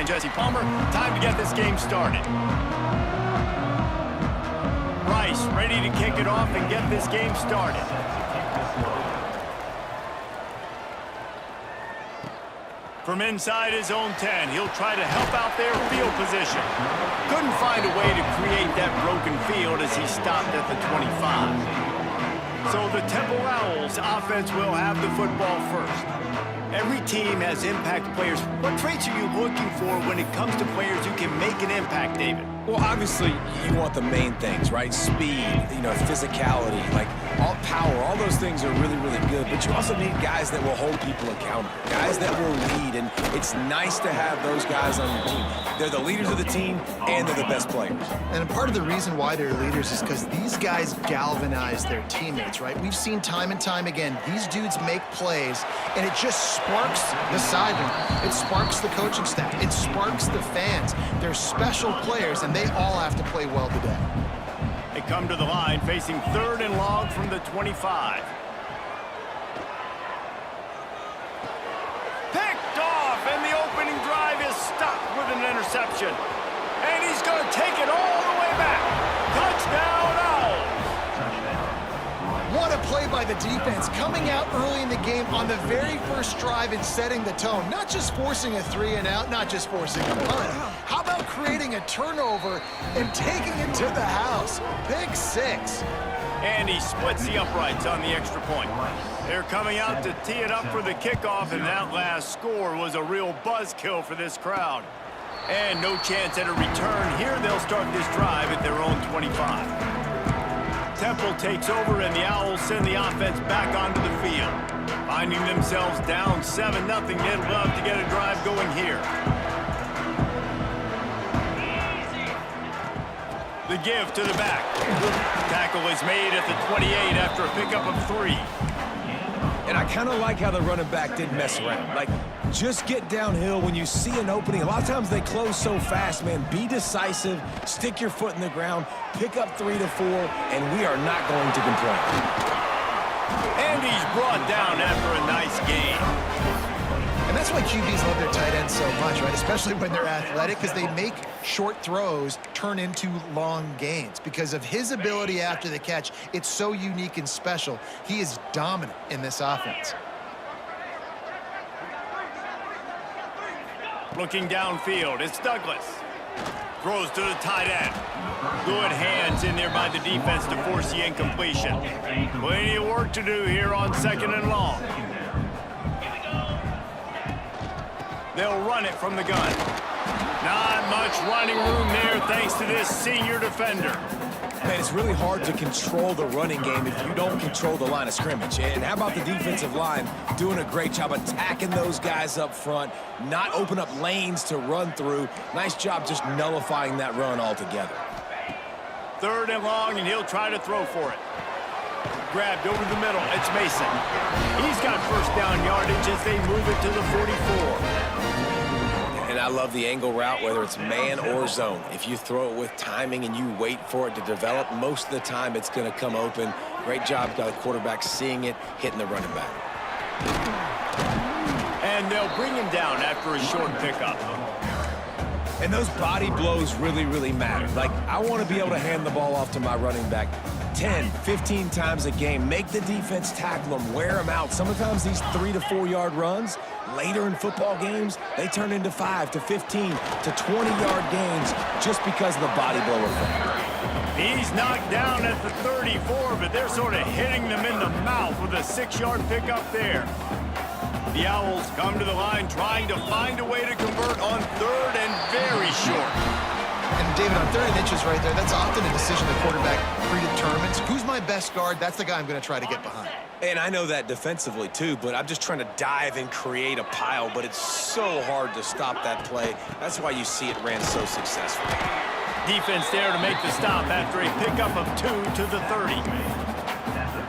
Jesse Palmer. Time to get this game started. Rice ready to kick it off and get this game started. From inside his own 10, he'll try to help out their field position. Couldn't find a way to create that broken field as he stopped at the 25. So the Temple Owls offense will have the football first. Every team has impact players. What traits are you looking for when it comes to players who can make an impact, David? Well, obviously, you want the main things, right? Speed, physicality, like all power, all those things are really, really good. But you also need guys that will hold people accountable, guys that will lead. And it's nice to have those guys on your team. They're the leaders of the team, and they're the best players. And part of the reason why they're leaders is because these guys galvanize their teammates, right? We've seen time and time again, these dudes make plays, and it just sparks the sideline. It sparks the coaching staff. It sparks the fans. They're special players, and they all have to play well today. They come to the line facing 3rd and long from the 25. Picked off, and the opening drive is stopped with an interception. And he's going to take it all the way back. Touchdown, Owls! What a play by the defense, coming out early in the game on the very first drive and setting the tone. Not just forcing a 3 and out, not just forcing a punt. How about creating a turnover and taking it to the house? Pick 6. And he splits the uprights on the extra point. They're coming out to tee it up for the kickoff, and that last score was a real buzzkill for this crowd. And no chance at a return here. They'll start this drive at their own 25. Temple takes over, and the Owls send the offense back onto the field. Finding themselves down 7-0, they'd love to get a drive going here. The give to the back. Tackle is made at the 28 after a pickup of 3. And I kind of like how the running back didn't mess around. Like, just get downhill when you see an opening. A lot of times they close so fast, man. Be decisive, stick your foot in the ground, pick up 3 to 4, and we are not going to complain. And he's brought down after a nice game. And that's why QBs love their tight ends so much, right? Especially when they're athletic, because they make short throws turn into long gains. Because of his ability after the catch, it's so unique and special. He is dominant in this offense. Looking downfield, it's Douglas. Throws to the tight end. Good hands in there by the defense to force the incompletion. Plenty of work to do here on 2nd and long. They'll run it from the gun. Not much running room there thanks to this senior defender. Man, it's really hard to control the running game if you don't control the line of scrimmage. And how about the defensive line doing a great job attacking those guys up front, not open up lanes to run through. Nice job just nullifying that run altogether. 3rd and long, and he'll try to throw for it. Grabbed over the middle. It's Mason. He's got first down yardage as they move it to the 44. And I love the angle route, whether it's man or zone. If you throw it with timing and you wait for it to develop, most of the time it's going to come open. Great job by the quarterback seeing it, hitting the running back. And they'll bring him down after a short pickup. And those body blows really, really matter. Like, I want to be able to hand the ball off to my running back 10, 15 times a game. Make the defense tackle them, wear them out. Sometimes these 3 to 4 yard runs, later in football games, they turn into 5 to 15 to 20-yard gains just because of the body blow effect. He's knocked down at the 34, but they're sort of hitting them in the mouth with a 6-yard pickup there. The Owls come to the line trying to find a way to convert on 3rd and very short. And David, on 3rd and inches right there, that's often a decision the quarterback predetermines. Who's my best guard? That's the guy I'm going to try to get behind. And I know that defensively too, but I'm just trying to dive and create a pile, but it's so hard to stop that play. That's why you see it ran so successfully. Defense there to make the stop after a pickup of 2 to the 30.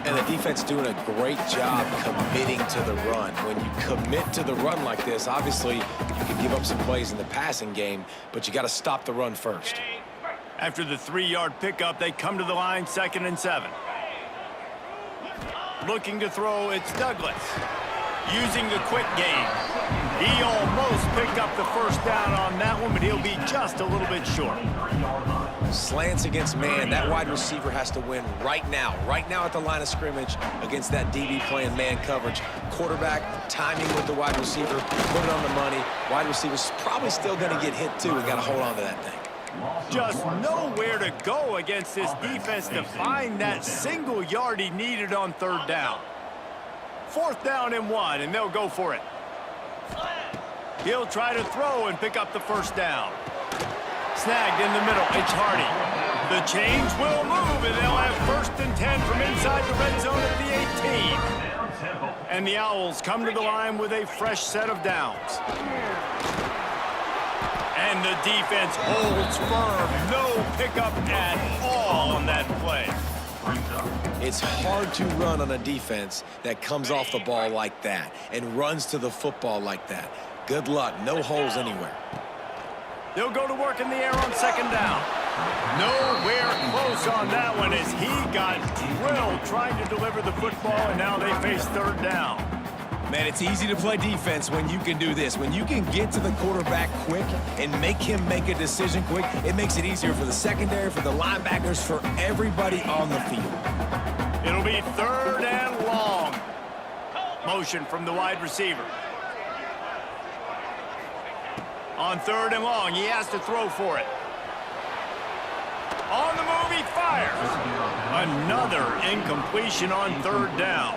And the defense doing a great job committing to the run. When you commit to the run like this, obviously you can give up some plays in the passing game, but you got to stop the run first. After the 3-yard pickup, they come to the line 2nd and 7. Looking to throw, it's Douglas. Using the quick game. He almost picked up the first down on that one, but he'll be just a little bit short. Slants against man. That wide receiver has to win right now at the line of scrimmage against that DB playing man coverage. Quarterback, timing with the wide receiver, put it on the money. Wide receiver's probably still going to get hit too and got to hold on to that thing. Just nowhere to go against this defense to find that single yard he needed on third down. 4th down and 1, and they'll go for it. He'll try to throw and pick up the first down. Snagged in the middle, it's Hardy. The chains will move, and they'll have 1st and 10 from inside the red zone at the 18. And the Owls come to the line with a fresh set of downs. And the defense holds firm. No pickup at all on that play. It's hard to run on a defense that comes off the ball like that and runs to the football like that. Good luck. No holes anywhere. They'll go to work in the air on 2nd down. Nowhere close on that one as he got drilled trying to deliver the football, and now they face 3rd down. Man, it's easy to play defense when you can do this. When you can get to the quarterback quick and make him make a decision quick, it makes it easier for the secondary, for the linebackers, for everybody on the field. It'll be 3rd and long. Motion from the wide receiver. On 3rd and long, he has to throw for it. On the move, he fires. Another incompletion on 3rd down.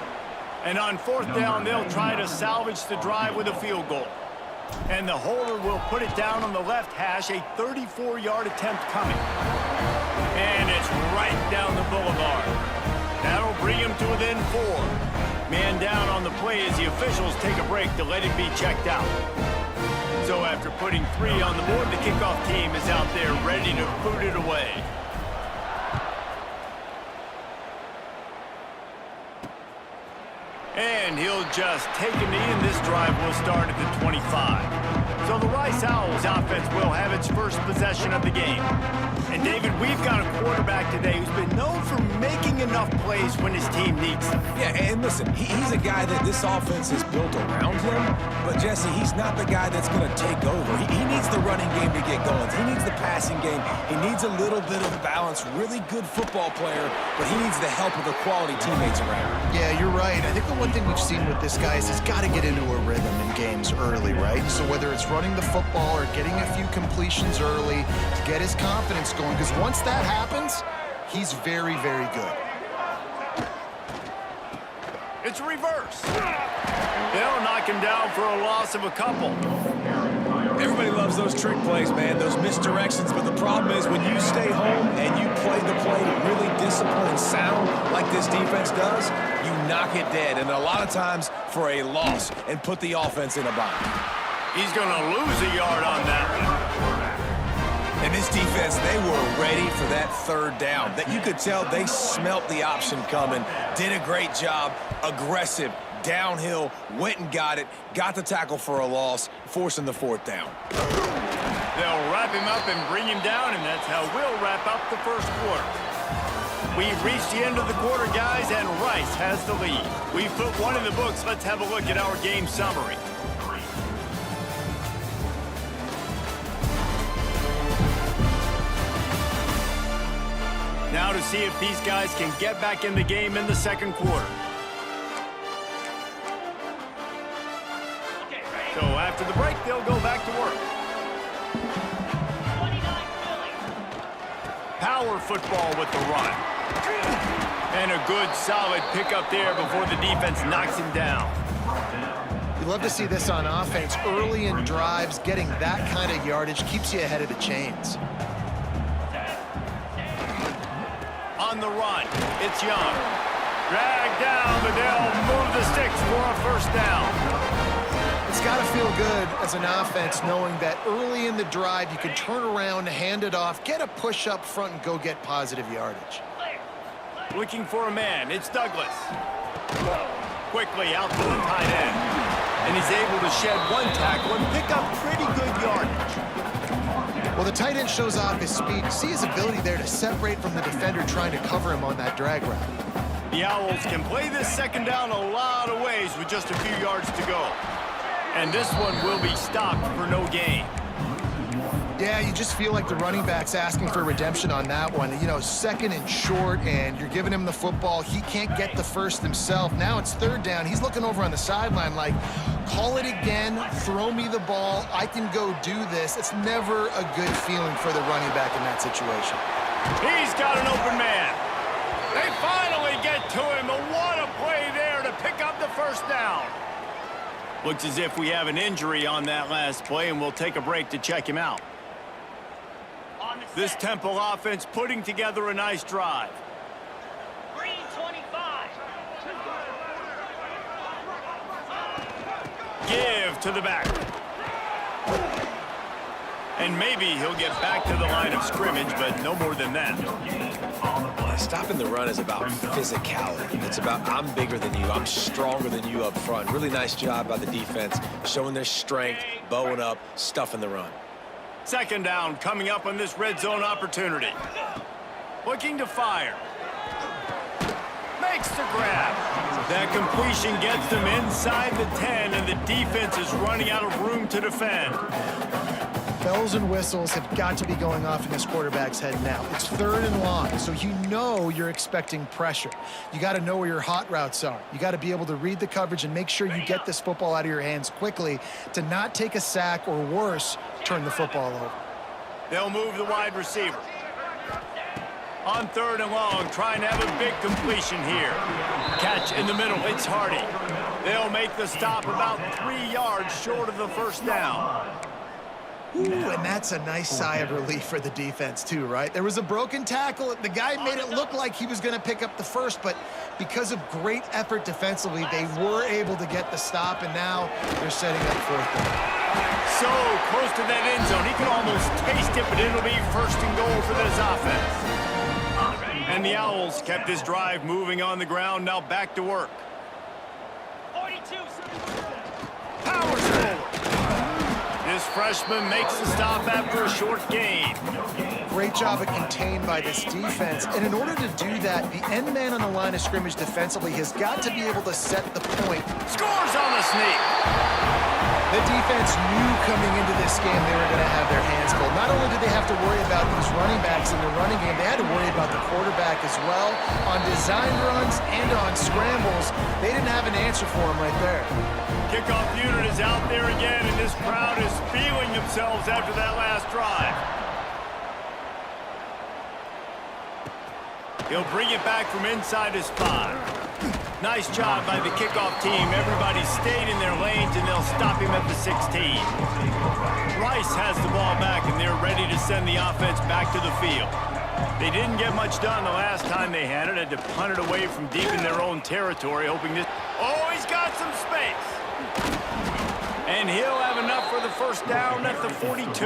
And on 4th down, they'll try to salvage the drive with a field goal. And the holder will put it down on the left hash, a 34-yard attempt coming. And it's right down the boulevard. That'll bring him to within 4. Man down on the play as the officials take a break to let him be checked out. So after putting 3 on the board, the kickoff team is out there ready to boot it away. And he'll just take a knee, and this drive will start at the 25. So the Rice Owls offense will have its first possession of the game. And David, we've got a quarterback today who's been known for making enough plays when his team needs them. Yeah, and listen, he's a guy that this offense is built around him, but Jesse, he's not the guy that's going to take over. He needs the running game to get going. He needs the passing game. He needs a little bit of balance. Really good football player, but he needs the help of the quality teammates around him. Yeah, you're right. I think the one thing we've seen with this guy is he's got to get into a rhythm in games early, right? So whether it's running the football or getting a few completions early to get his confidence going, because once that happens, he's very, very good. It's a reverse. They'll knock him down for a loss of a couple. Everybody loves those trick plays, man, those misdirections, but the problem is when you stay home and you play the play really disciplined and sound like this defense does, you knock it dead, and a lot of times for a loss, and put the offense in a bind. He's going to lose a yard on that one. And this defense, they were ready for that 3rd down. That you could tell they smelt the option coming, did a great job, aggressive, downhill, went and got it, got the tackle for a loss, forcing the 4th down. They'll wrap him up and bring him down, and that's how we'll wrap up the first quarter. We've reached the end of the quarter, guys, and Rice has the lead. We've put one in the books. Let's have a look at our game summary. Now to see if these guys can get back in the game in the second quarter. So after the break, they'll go back to work. Power football with the run. And a good, solid pickup there before the defense knocks him down. You love to see this on offense. Early in drives, getting that kind of yardage keeps you ahead of the chains. On the run, it's Young. Dragged down, but they'll move the sticks for a first down. It's got to feel good as an offense knowing that early in the drive you can turn around, hand it off, get a push up front, and go get positive yardage. Looking for a man, it's Douglas. Quickly out to the tight end. And he's able to shed one tackle and pick up pretty good yardage. Well, the tight end shows off his speed. See his ability there to separate from the defender trying to cover him on that drag route. The Owls can play this second down a lot of ways with just a few yards to go. And this one will be stopped for no gain. Yeah, you just feel like the running back's asking for redemption on that one. You know, second and short, and you're giving him the football. He can't get the first himself. Now it's third down. He's looking over on the sideline like, call it again, throw me the ball, I can go do this. It's never a good feeling for the running back in that situation. He's got an open man. They finally get to him. What a play there to pick up the first down. Looks as if we have an injury on that last play, and we'll take a break to check him out. This Temple offense putting together a nice drive. Green 25. Give to the back. And maybe he'll get back to the line of scrimmage, but no more than that. Stopping the run is about physicality. It's about I'm bigger than you, I'm stronger than you up front. Really nice job by the defense, showing their strength, bowing up, stuffing the run. Second down coming up on this red zone opportunity. Looking to fire. Makes the grab. That completion gets them inside the 10, and the defense is running out of room to defend. Bells and whistles have got to be going off in this quarterback's head now. It's third and long, so you know you're expecting pressure. You got to know where your hot routes are. You got to be able to read the coverage and make sure you get this football out of your hands quickly to not take a sack or worse, turn the football over. They'll move the wide receiver. On third and long, trying to have a big completion here. Catch in the middle, it's Hardy. They'll make the stop about 3 yards short of the first down. Ooh, and that's a nice sigh of relief for the defense too, right? There was a broken tackle. The guy made it look like he was going to pick up the first, but because of great effort defensively, they were able to get the stop, and now they're setting up fourth down. So close to that end zone, he can almost taste it, but it'll be first and goal for this offense. And the Owls kept this drive moving on the ground, now back to work. 42. Powers forward. This freshman makes the stop after a short gain. Great job of contained by this defense. And in order to do that, the end man on the line of scrimmage defensively has got to be able to set the point. Scores on the sneak. The defense knew coming into this game they were going to have their hands full. Not only did they have to worry about these running backs in the running game, they had to worry about the quarterback as well. On design runs and on scrambles, they didn't have an answer for him right there. Kickoff unit is out there again, and this crowd is feeling themselves after that last drive. He'll bring it back from inside his 5. Nice job by the kickoff team. Everybody stayed in their lanes, and they'll stop him at the 16. Rice has the ball back, and they're ready to send the offense back to the field. They didn't get much done the last time they had it. Had to punt it away from deep in their own territory, hoping this... Oh, he's got some space. And he'll have enough for the first down at the 42.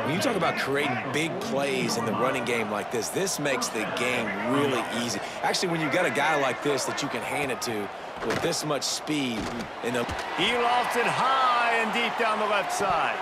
When you talk about creating big plays in the running game like this makes the game really easy. Actually, when you've got a guy like this that you can hand it to with this much speed, He lofts it high and deep down the left side.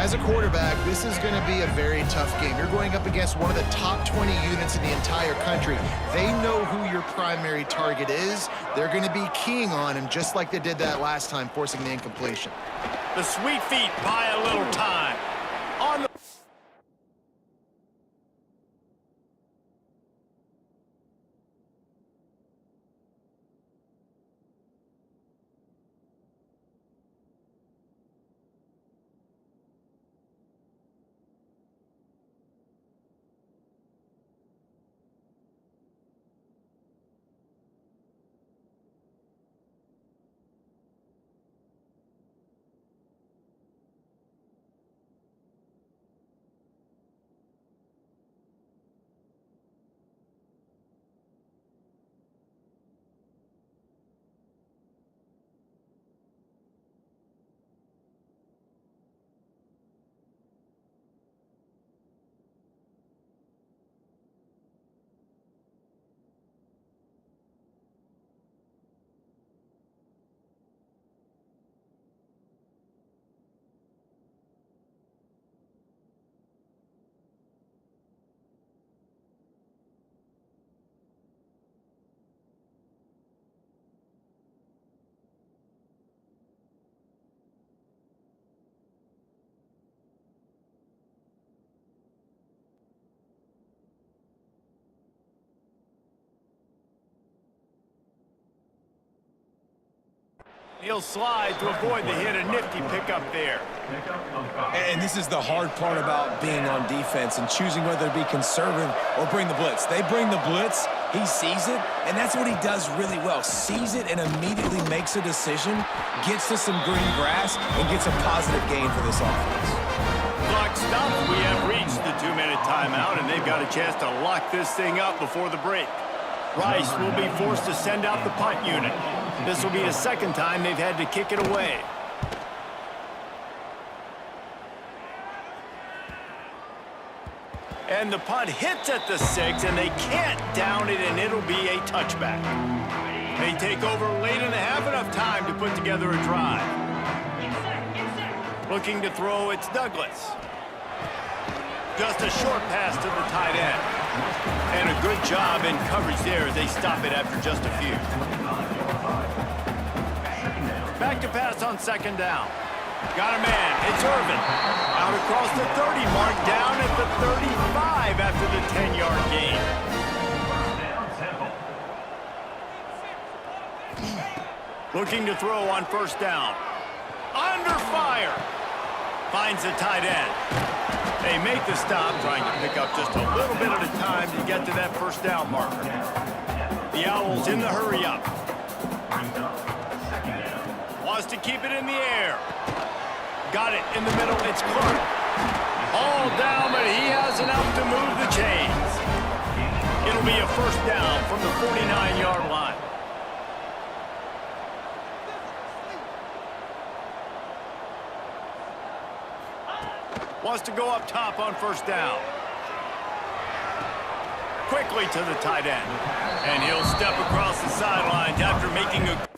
As a quarterback, this is going to be a very tough game. You're going up against one of the top 20 units in the entire country. They know who your primary target is. They're going to be keying on him just like they did that last time, forcing the incompletion. The sweet feet buy a little time. On the He'll slide to avoid the hit. A nifty pickup there. And this is the hard part about being on defense and choosing whether to be conservative or bring the blitz. They bring the blitz, he sees it, and that's what he does really well. Sees it and immediately makes a decision, gets to some green grass, and gets a positive gain for this offense. Clock stops. We have reached the 2-minute timeout, and they've got a chance to lock this thing up before the break. Rice will be forced to send out the punt unit. This will be the second time they've had to kick it away. And the punt hits at the 6, and they can't down it, and it'll be a touchback. They take over late in the half, enough time to put together a drive. Looking to throw, it's Douglas. Just a short pass to the tight end. And a good job in coverage there as they stop it after just a few. Back to pass on second down. Got a man. It's Irvin. Out across the 30 mark, down at the 35 after the 10-yard gain. Looking to throw on first down. Under fire. Finds the tight end. They make the stop, trying to pick up just a little bit at a time to get to that first down marker. The Owls in the hurry up. Wants to keep it in the air. Got it in the middle. It's Clark. All down, but he has enough to move the chains. It'll be a first down from the 49-yard line. Wants to go up top on first down. Quickly to the tight end. And he'll step across the sidelines after making a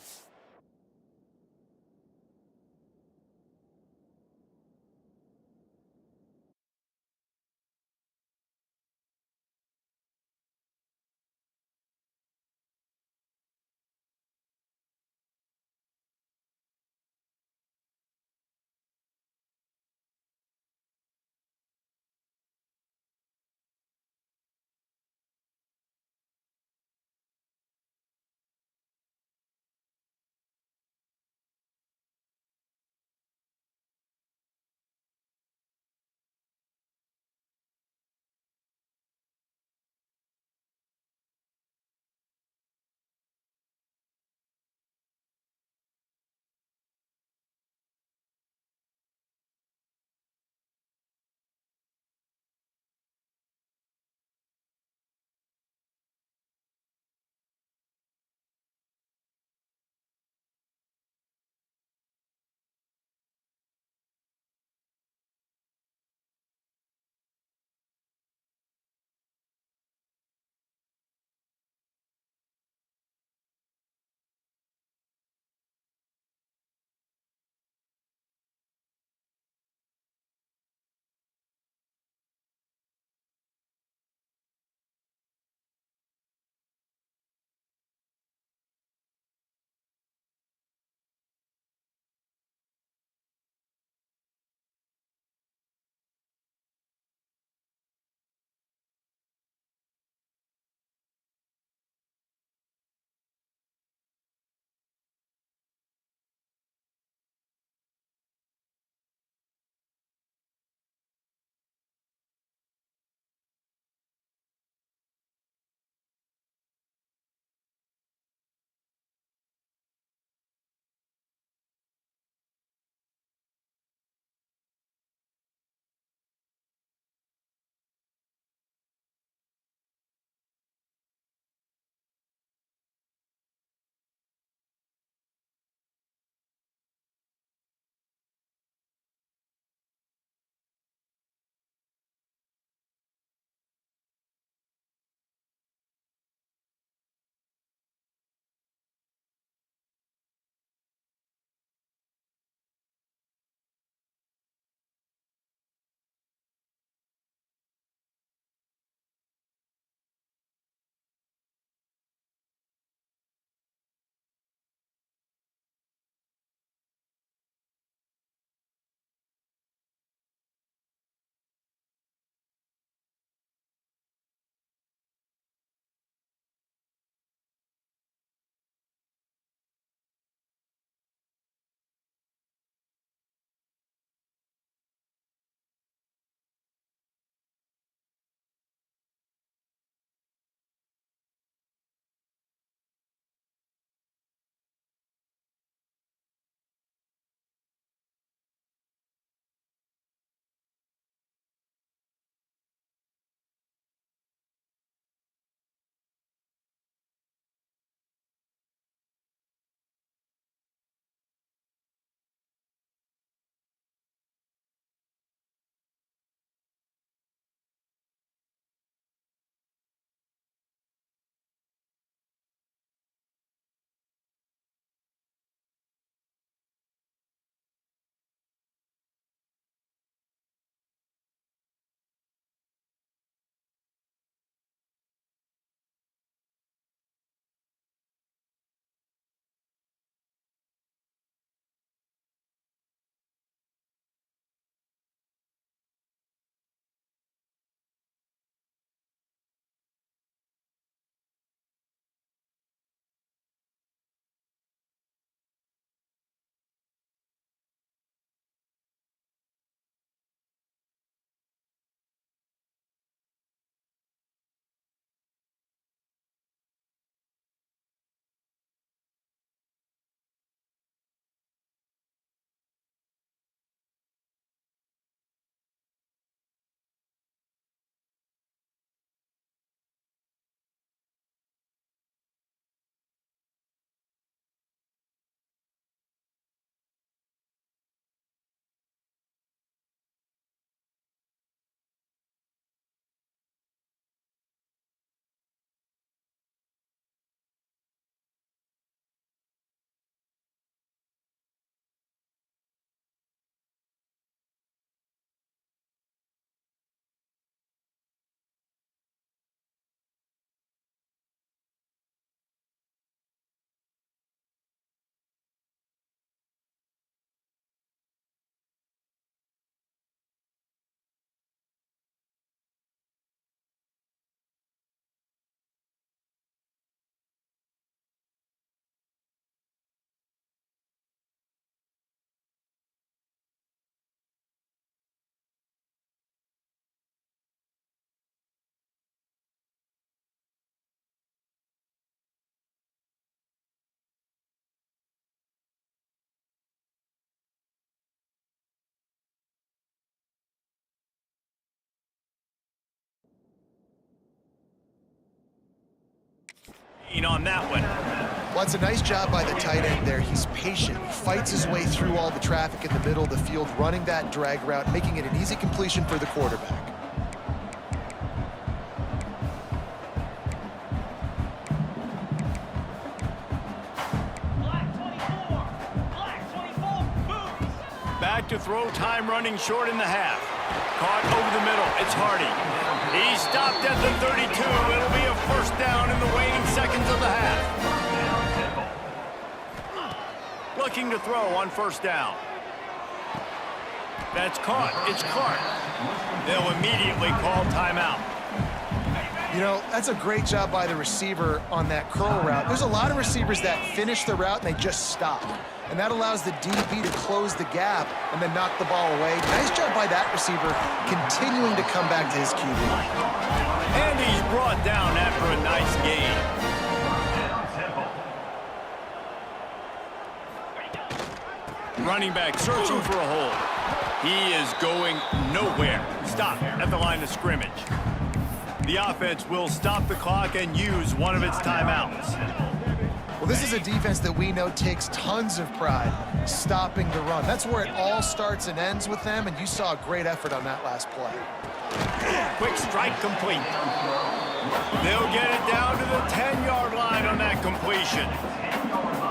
on that one. Well, it's a nice job by the tight end there. He's patient. He fights his way through all the traffic in the middle of the field, running that drag route, making it an easy completion for the quarterback. Black 24. Black 24. Moves. Back to throw, time running short in the half. Caught over the middle. It's Hardy. He stopped at the 32. It'll be a first down in the waning seconds of the half. Looking to throw on first down. That's caught. It's Clark. They'll immediately call timeout. You know, that's a great job by the receiver on that curl route. There's a lot of receivers that finish the route and they just stop. And that allows the DB to close the gap and then knock the ball away. Nice job by that receiver continuing to come back to his QB. And he's brought down after a nice gain. Running back searching for a hole. He is going nowhere. Stop at the line of scrimmage. The offense will stop the clock and use one of its timeouts. Well, this is a defense that we know takes tons of pride stopping the run. That's where it all starts and ends with them, and you saw a great effort on that last play. Quick strike complete. They'll get it down to the 10-yard line on that completion.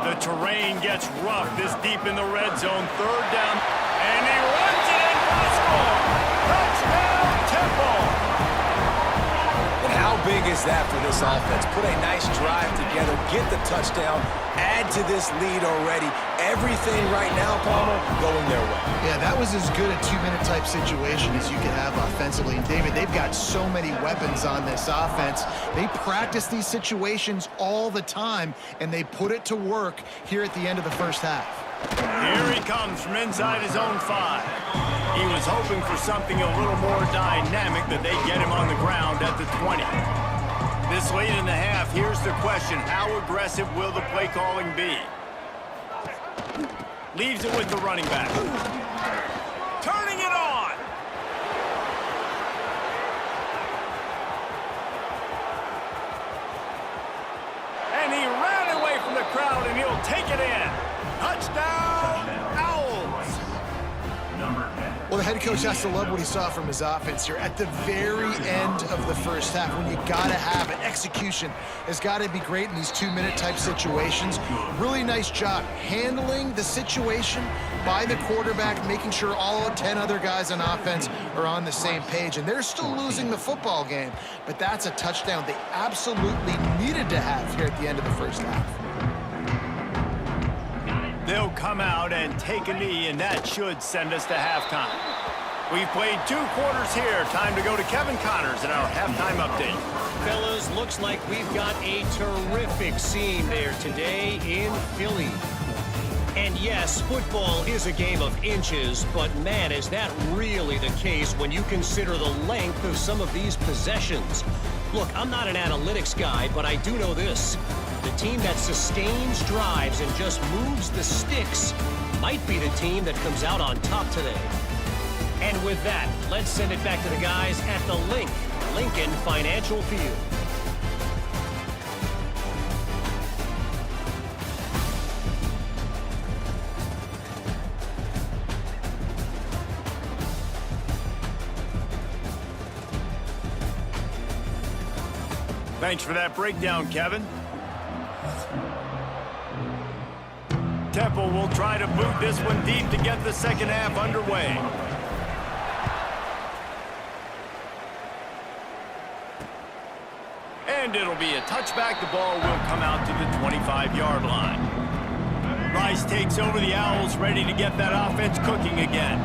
The terrain gets rough this deep in the red zone. Third down, and he runs it in for the score. Touchdown, Temple. And how big is that for this offense? Put a nice drive together, get the touchdown, add to this lead already. Everything right now, Palmer, going their way. Yeah, that was as good a two-minute type situation as you could have offensively. And David, they've got so many weapons on this offense. They practice these situations all the time, and they put it to work here at the end of the first half. Here he comes from inside his own 5. He was hoping for something a little more dynamic, that they get him on the ground at the 20. This late in the half, here's the question: how aggressive will the play calling be? Leaves it with the running back. Turning it on. And he ran away from the crowd, and he'll take it in. Touchdown, Owls. Well, the head coach has to love what he saw from his offense here at the very end of the first half, when you got to have it. Execution has got to be great in these two-minute type situations. Really nice job handling the situation by the quarterback, making sure all 10 other guys on offense are on the same page. And they're still losing the football game, but that's a touchdown they absolutely needed to have here at the end of the first half. They'll come out and take a knee, and that should send us to halftime. We've played 2 quarters here. Time to go to Kevin Connors in our halftime update. Fellas, looks like we've got a terrific scene there today in Philly. And yes, football is a game of inches, but man, is that really the case when you consider the length of some of these possessions. Look, I'm not an analytics guy, but I do know this. The team that sustains drives and just moves the sticks might be the team that comes out on top today. And with that, let's send it back to the guys at the Lincoln Financial Field. Thanks for that breakdown, Kevin. Temple will try to boot this one deep to get the second half underway. And it'll be a touchback. The ball will come out to the 25-yard line. Rice takes over the Owls, ready to get that offense cooking again.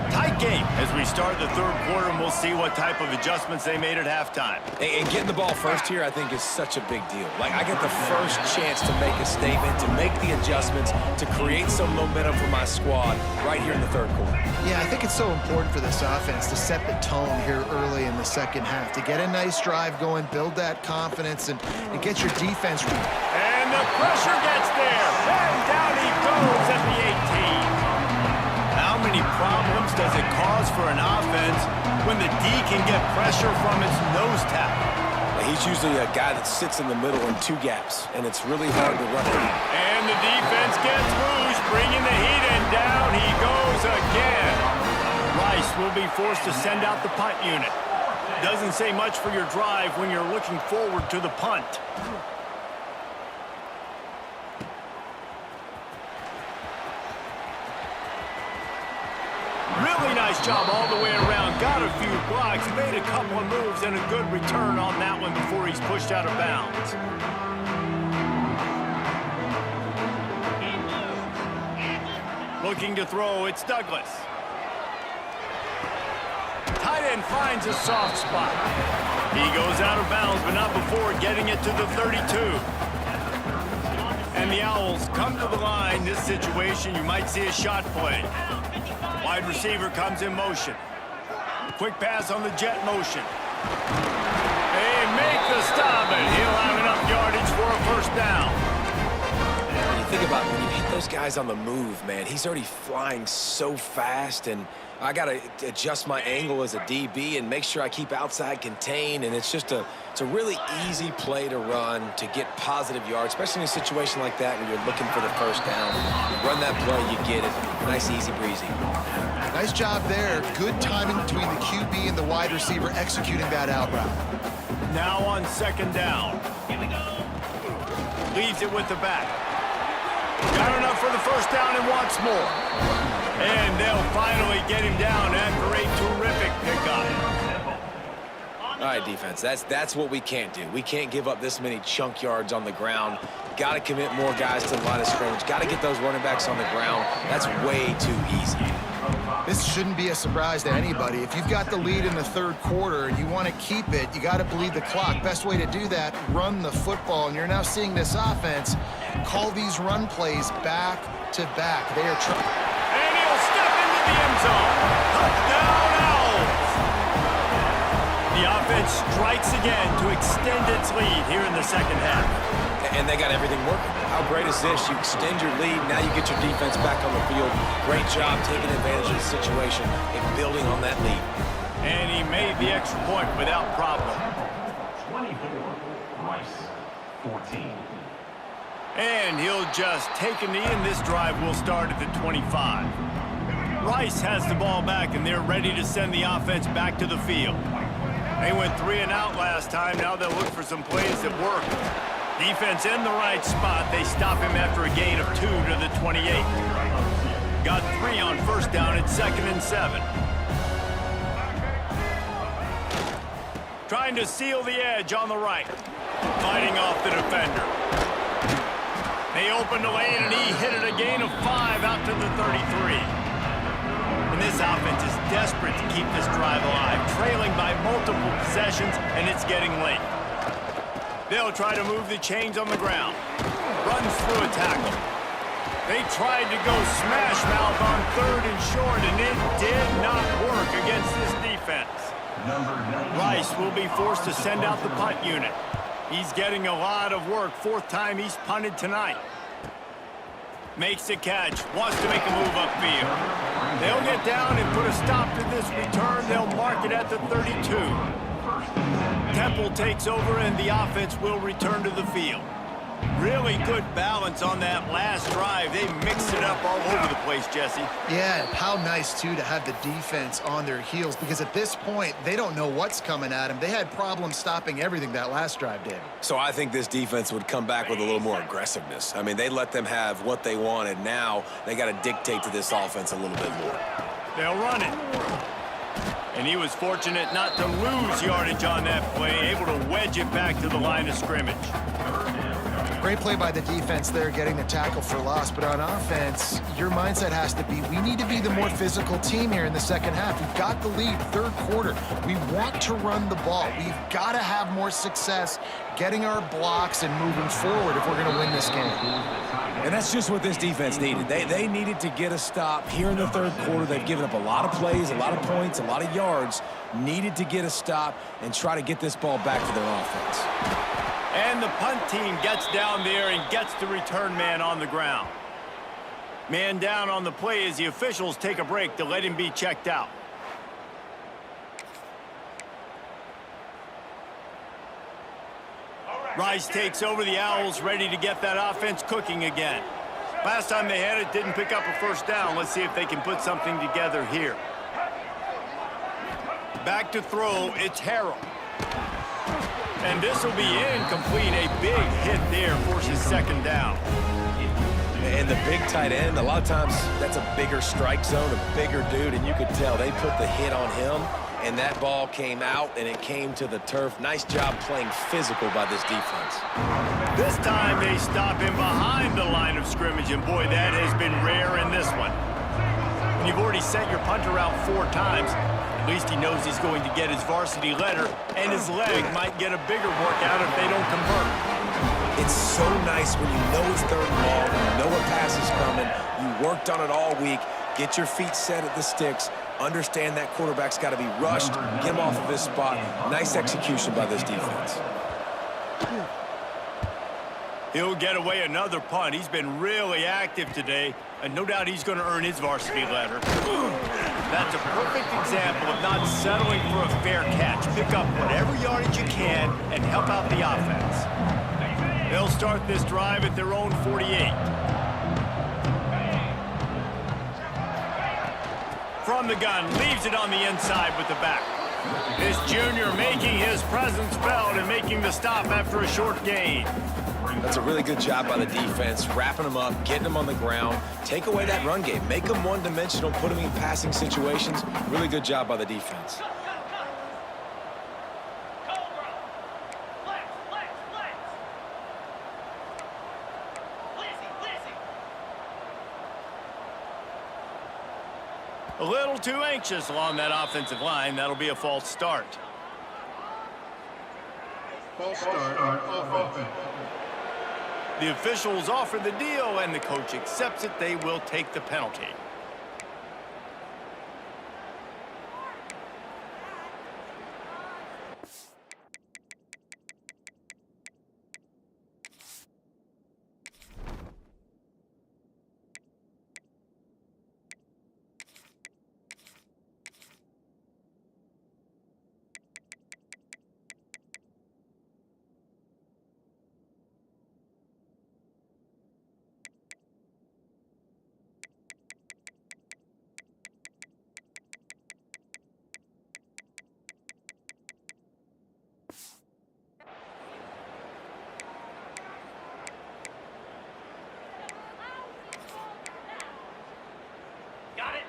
Tight game as we start the third quarter, and we'll see what type of adjustments they made at halftime. And getting the ball first here, I think, is such a big deal. Like, I get the first chance to make a statement, to make the adjustments, to create some momentum for my squad right here in the third quarter. Yeah, I think it's so important for this offense to set the tone here early in the second half, to get a nice drive going, build that confidence, and get your defense ready. And the pressure gets there. And down he goes at the 18. How many problems does it cause for an offense when the D can get pressure from its nose tackle? he's usually a guy that sits in the middle in two gaps, and it's really hard to run it. And the defense gets loose, bringing the heat, and down he goes again. Rice will be forced to send out the punt unit. Doesn't say much for your drive when you're looking forward to the punt. Really nice job all the way around. Got a few blocks, made a couple of moves, and a good return on that one before he's pushed out of bounds. Looking to throw, it's Douglas. Tight end finds a soft spot. He goes out of bounds, but not before getting it to the 32. And the Owls come to the line. This situation, you might see a shot play. Wide receiver comes in motion. Quick pass on the jet motion. They make the stop, and he'll have enough yardage for a first down. When you think about when you hit those guys on the move, man, he's already flying so fast, and I got to adjust my angle as a DB and make sure I keep outside contained, and it's a really easy play to run to get positive yards, especially in a situation like that when you're looking for the first down. You run that play, you get it. Nice, easy breezy. Nice job there. Good timing between the QB and the wide receiver executing that out route. Now on second down. Leaves it with the back. Got enough for the first down and wants more. And they'll finally get him down after a terrific pickup. All right, defense, that's what we can't do. We can't give up this many chunk yards on the ground. Got to commit more guys to the line of scrimmage. Got to get those running backs on the ground. That's way too easy. This shouldn't be a surprise to anybody. If you've got the lead in the third quarter and you want to keep it, you got to bleed the clock. Best way to do that, run the football. And you're now seeing this offense call these run plays back to back. They are trying. And he'll step into the end zone. Touchdown, Owls. The offense strikes again to extend its lead here in the second half. And they got everything working. How great is this? You extend your lead, now you get your defense back on the field. Great job taking advantage of the situation and building on that lead. And he made the extra point without problem. 24, Rice, 14. And he'll just take a knee, and this drive will start at the 25. Rice has the ball back, and they're ready to send the offense back to the field. They went 3 and out last time. Now they'll look for some plays that work. Defense in the right spot. They stop him after a gain of 2 to the 28. Got 3 on first down at 2nd and 7. Trying to seal the edge on the right. Fighting off the defender. They opened the lane, and he hit it a gain of 5 out to the 33. And this offense is desperate to keep this drive alive, trailing by multiple possessions, and it's getting late. They'll try to move the chains on the ground. Runs through a tackle. They tried to go smash mouth on 3rd and short, and it did not work against this defense. Rice will be forced to send out the punt unit. He's getting a lot of work. 4th time he's punted tonight. Makes the catch. Wants to make a move upfield. They'll get down and put a stop to this return. They'll mark it at the 32. Temple takes over, and the offense will return to the field. Really good balance on that last drive. They mixed it up all over the place, Jesse. Yeah, how nice, too, to have the defense on their heels, because at this point, they don't know what's coming at them. They had problems stopping everything that last drive, David. So I think this defense would come back with a little more aggressiveness. I mean, they let them have what they wanted. Now they got to dictate to this offense a little bit more. They'll run it. And he was fortunate not to lose yardage on that play, able to wedge it back to the line of scrimmage. Great play by the defense there, getting the tackle for loss. But on offense, your mindset has to be, we need to be the more physical team here in the second half. We've got the lead, 3rd quarter. We want to run the ball. We've got to have more success getting our blocks and moving forward if we're going to win this game. And that's just what this defense needed. They needed to get a stop here in the 3rd quarter. They've given up a lot of plays, a lot of points, a lot of yards. Needed to get a stop and try to get this ball back to their offense. And the punt team gets down there and gets the return man on the ground. Man down on the play as the officials take a break to let him be checked out. Rice takes over. The Owls ready to get that offense cooking again. Last time they had it, didn't pick up a first down. Let's see if they can put something together here. Back to throw, it's Harrell. And this will be incomplete. A big hit there forces second down. And the big tight end, a lot of times that's a bigger strike zone, a bigger dude, and you could tell they put the hit on him, and that ball came out, and it came to the turf. Nice job playing physical by this defense. This time they stop him behind the line of scrimmage, and boy, that has been rare in this one. When you've already sent your punter out 4 times, at least he knows he's going to get his varsity letter, and his leg might get a bigger workout if they don't convert. It's so nice when you know it's third and long, you know a pass is coming, you worked on it all week, get your feet set at the sticks, understand that quarterback's got to be rushed, get him off of his spot. Nice execution by this defense. He'll get away another punt. He's been really active today, and no doubt he's going to earn his varsity letter. That's a perfect example of not settling for a fair catch. Pick up whatever yardage you can and help out the offense. They'll start this drive at their own 48. From the gun, leaves it on the inside with the back. This junior making his presence felt and making the stop after a short gain. That's a really good job by the defense, wrapping them up, getting them on the ground, take away that run game, make them one-dimensional, put them in passing situations. Really good job by the defense. A little too anxious along that offensive line. That'll be a false start. False start, offense. The officials offer the deal, and the coach accepts it. They will take the penalty.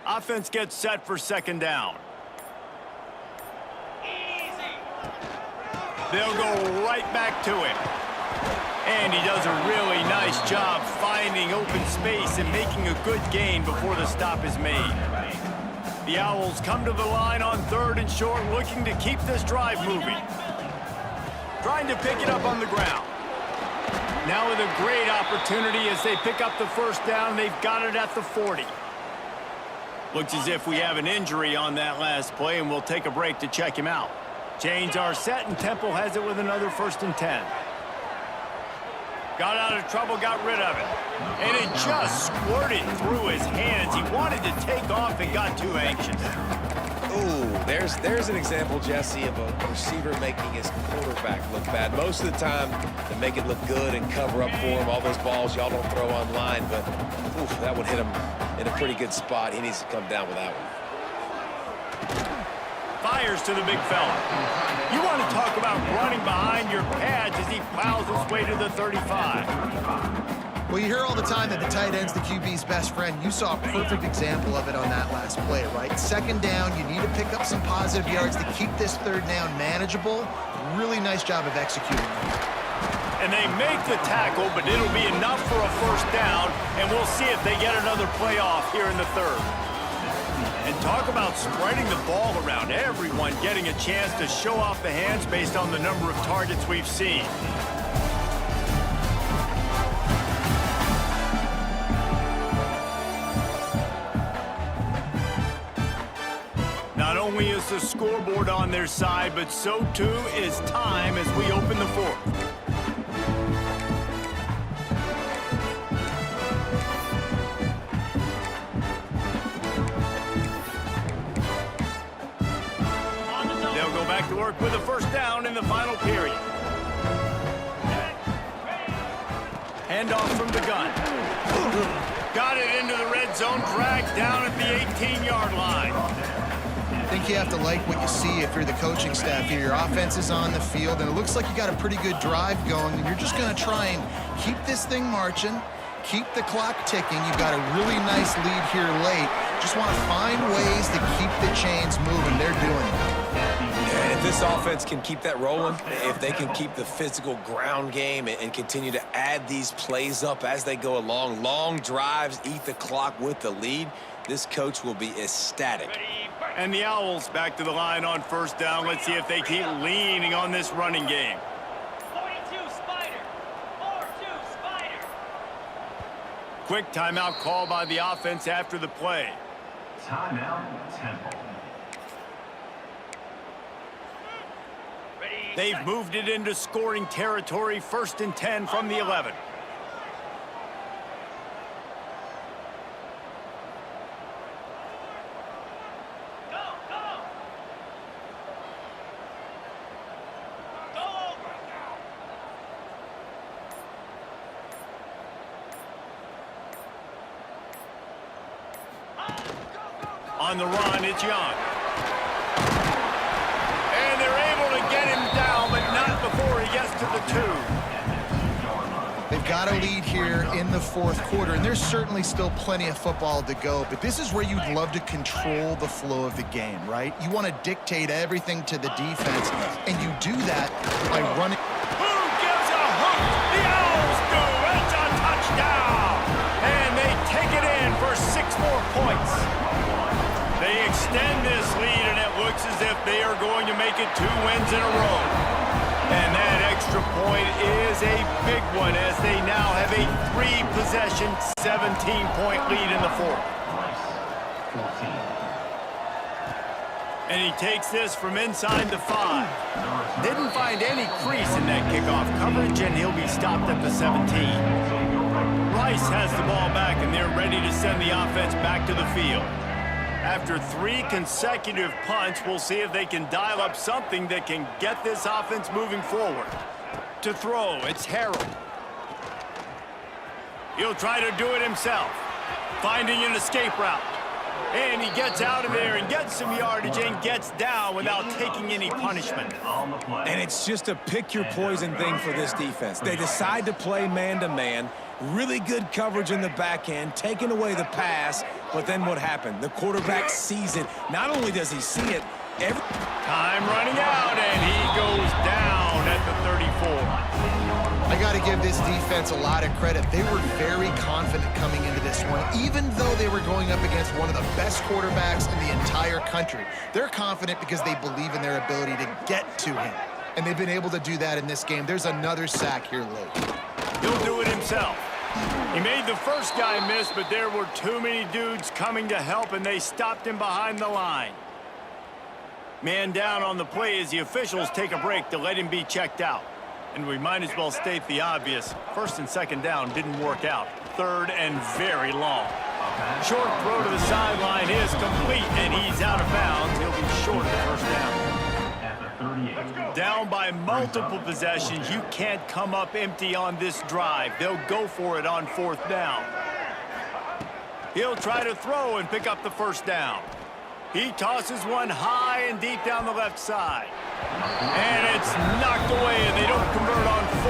Offense gets set for second down. Easy. They'll go right back to him. And he does a really nice job finding open space and making a good gain before the stop is made. The Owls come to the line on 3rd and short, looking to keep this drive moving. Trying to pick it up on the ground. Now with a great opportunity as they pick up the first down. They've got it at the 40. Looks as if we have an injury on that last play, and we'll take a break to check him out. Chains are set, and Temple has it with another 1st and 10. Got out of trouble, got rid of it. And it just squirted through his hands. He wanted to take off and got too anxious. Ooh, there's an example, Jesse, of a receiver making his quarterback look bad. Most of the time, they make it look good and cover up for him. All those balls y'all don't throw online, but oof, that would hit him in a pretty good spot. He needs to come down with that one. Fires to the big fella. You want to talk about running behind your pads as he plows his way to the 35. Well, you hear all the time that the tight end's the QB's best friend. You saw a perfect example of it on that last play, right? Second down, you need to pick up some positive yards to keep this 3rd down manageable. Really nice job of executing. And they make the tackle, but it'll be enough for a first down, and we'll see if they get another play off here in the 3rd. And talk about spreading the ball around. Everyone getting a chance to show off the hands based on the number of targets we've seen. Not only is the scoreboard on their side, but so too is time as we open the 4th. They'll go back to work with a first down in the final period. Handoff from the gun. Got it into the red zone, dragged down at the 18-yard line. I think you have to like what you see if you're the coaching staff here. Your offense is on the field, and it looks like you got a pretty good drive going, and you're just going to try and keep this thing marching, keep the clock ticking. You've got a really nice lead here late. Just want to find ways to keep the chains moving. They're doing it. And if this offense can keep that rolling, if they can keep the physical ground game and continue to add these plays up as they go along, long drives, eat the clock with the lead, this coach will be ecstatic. And the Owls back to the line on first down. Let's see if they keep leaning on this running game. 42 Spider. 4-2 Spider. Quick timeout call by the offense after the play. Timeout, Temple. Ready. They've set. moved it into scoring territory, 1st and 10 from the 11. Go, go. Go over. On the run, it's Young. And they're able to get him down, but not before he gets to the 2. They've got a lead here in the fourth quarter, and there's certainly still plenty of football to go, but this is where you'd love to control the flow of the game, right? You want to dictate everything to the defense, and you do that by running. Who gives a hook? The Owls do. It's a touchdown. And they take it in for 6 more points. They extend this lead, and it looks as if they are going to make it 2 wins in a row. And that extra point is a big one as they now have a 3-possession, 17-point lead in the fourth. Rice, 14. And he takes this from inside the 5. Didn't find any crease in that kickoff coverage, and he'll be stopped at the 17. Rice has the ball back, and they're ready to send the offense back to the field. After 3 consecutive punts, we'll see if they can dial up something that can get this offense moving forward. To throw, it's Harold. He'll try to do it himself, finding an escape route. And he gets out of there and gets some yardage and gets down without taking any punishment. On the play. And it's just a pick-your-poison thing for this defense. They decide to play man-to-man, really good coverage in the back end, taking away the pass, but then what happened? The quarterback sees it. Not only does he see it, Time running out, and he goes down at the 34. I got to give this defense a lot of credit. They were very confident coming into this one, even though they were going up against one of the best quarterbacks in the entire country. They're confident because they believe in their ability to get to him, and they've been able to do that in this game. There's another sack here late. He'll do it himself. He made the first guy miss, but there were too many dudes coming to help, and they stopped him behind the line. Man down on the play as the officials take a break to let him be checked out. And we might as well state the obvious. 1st and 2nd down didn't work out. 3rd and very long. Short throw to the sideline is complete, and he's out of bounds. He'll be short of the 1st down. At the 38. Down by multiple possessions, you can't come up empty on this drive. They'll go for it on 4th down. He'll try to throw and pick up the 1st down. He tosses one high and deep down the left side. And it's knocked away, and they don't convert on 4th.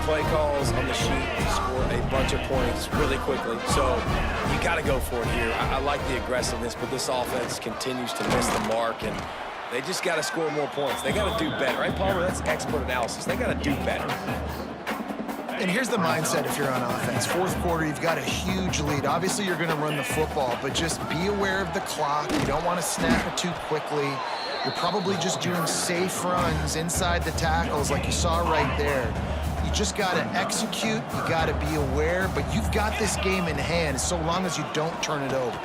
play calls on the sheet to score a bunch of points really quickly. So you got to go for it here. I like the aggressiveness, but this offense continues to miss the mark, and they just got to score more points. They got to do better, right, Palmer? That's expert analysis. They got to do better. And here's the mindset if you're on offense. Fourth quarter, you've got a huge lead. Obviously, you're going to run the football, but just be aware of the clock. You don't want to snap it too quickly. You're probably just doing safe runs inside the tackles like you saw right there. You just got to execute. You got to be aware, but you've got this game in hand so long as you don't turn it over.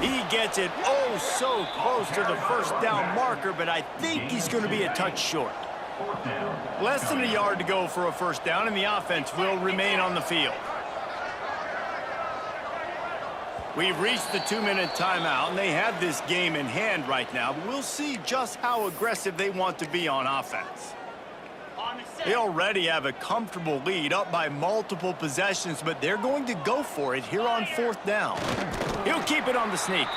He gets it oh so close to the first down marker, but I think he's going to be a touch short. Less than a yard to go for a first down, and the offense will remain on the field. We've reached the 2-minute timeout, and they have this game in hand right now. But we'll see just how aggressive they want to be on offense. They already have a comfortable lead, up by multiple possessions, but they're going to go for it here on fourth down. He'll keep it on the sneak.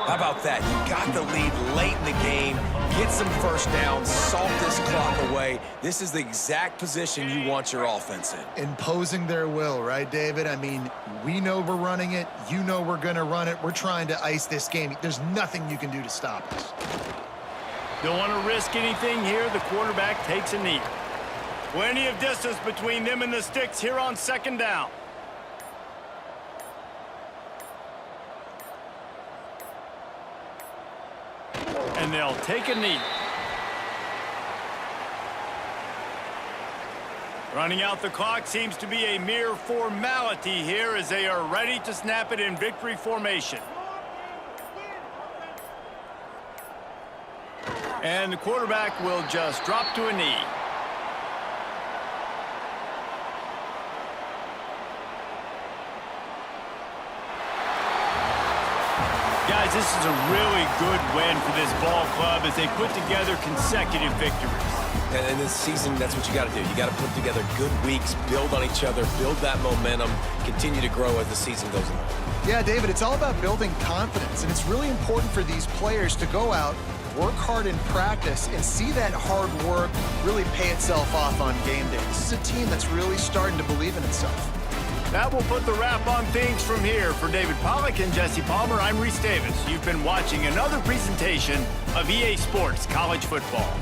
How about that? You got the lead late in the game. Get some first downs, salt this clock away. This is the exact position you want your offense in. Imposing their will, right, David? I mean, we know we're running it. You know we're going to run it. We're trying to ice this game. There's nothing you can do to stop us. Don't want to risk anything here. The quarterback takes a knee. Plenty of distance between them and the sticks here on second down. And they'll take a knee. Running out the clock seems to be a mere formality here as they are ready to snap it in victory formation. And the quarterback will just drop to a knee. Guys, this is a really good win for this ball club as they put together consecutive victories. And in this season, that's what you got to do. You got to put together good weeks, build on each other, build that momentum, continue to grow as the season goes on. Yeah, David, it's all about building confidence, and it's really important for these players to go out, work hard in practice, and see that hard work really pay itself off on game day. This is a team that's really starting to believe in itself. That will put the wrap on things from here. For David Pollack and Jesse Palmer, I'm Reese Davis. You've been watching another presentation of EA Sports College Football.